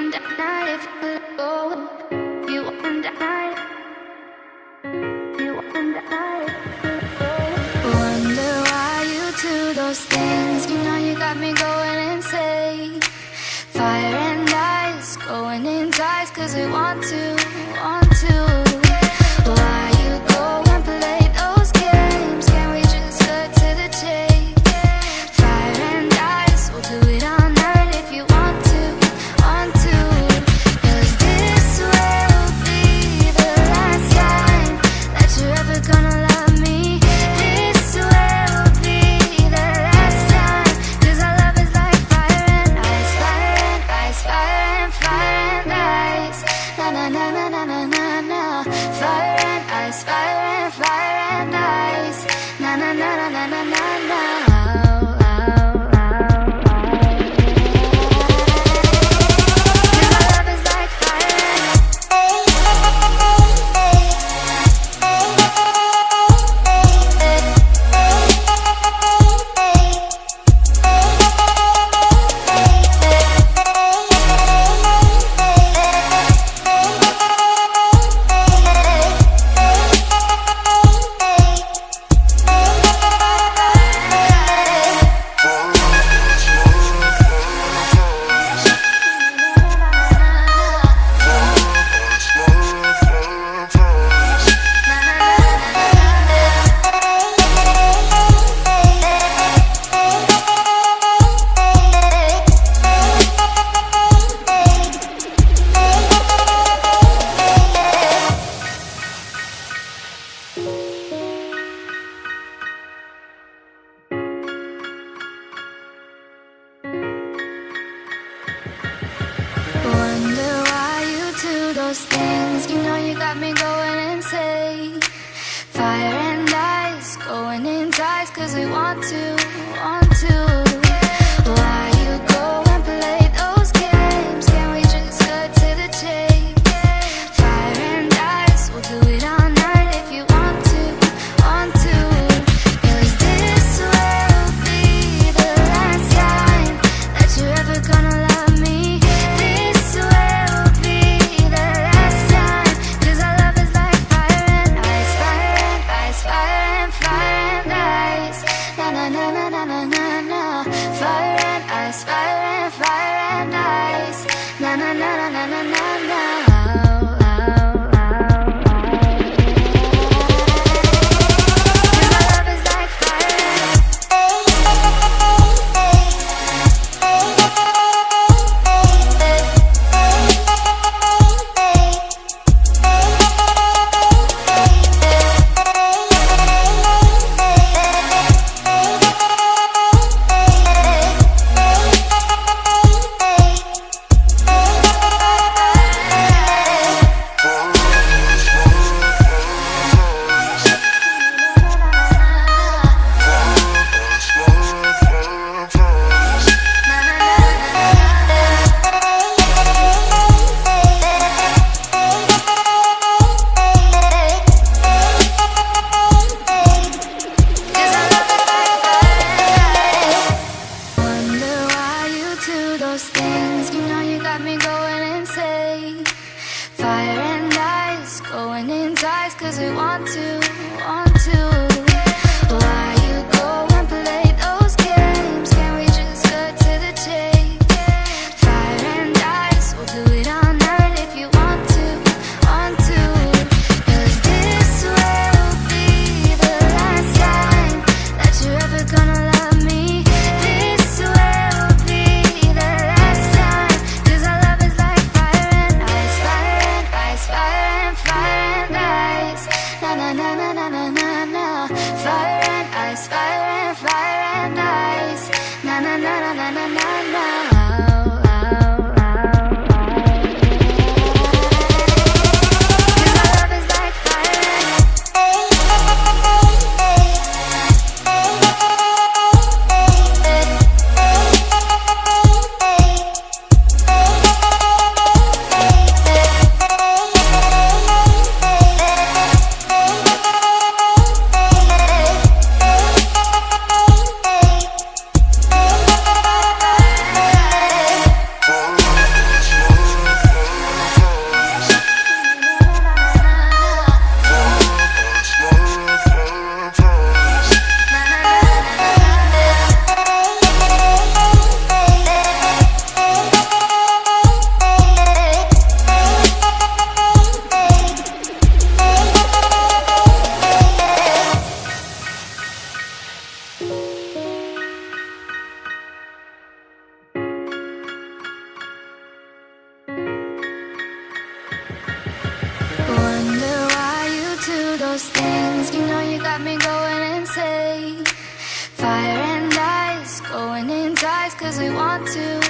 wonder night if you let go. You wonder night. You wonder night if you let go. Wonder why you do those things. You know you got me going insane. Fire and ice, going in ties, 'cause we want to, want to. Why you go and play those games? Can we just cut to the chase? Fire and ice, we'll do it all night if you want to, want to. 'Cause this will be the last time that you're ever gonna love me. This will be the last time, 'cause our love is like fire and ice, fire and ice, fire and ice. Na na na na na na na na. Fire and ice, fire and ice. Na na na na na na na na. Wonder why you do those things. You know you got me going insane. Fire and ice, going in ties, 'cause we want to, want to. Why you go and play those games? Can we just cut to the chase? Fire and ice, we'll do it all night if you want to, want to. 'Cause this will be the last time that you're ever gonna love me. This will be the last time, 'cause our love is like fire and ice, fire and ice, fire and ice. Na na na na na na na na. Fire and ice, fire and ice. Na na na na na na na na. Those things, you know you got me going insane. Fire and ice, going in ties, 'cause we want to, want to. Why you go and play those games? Can we just cut to the chase? Fire and ice, we'll do it all night if you want to, want to. 'Cause this will be the last time that you're ever gonna love me. This will be the last time, 'cause our love is like fire and ice, fire and ice, fire and ice. Na na na na. cause we want to.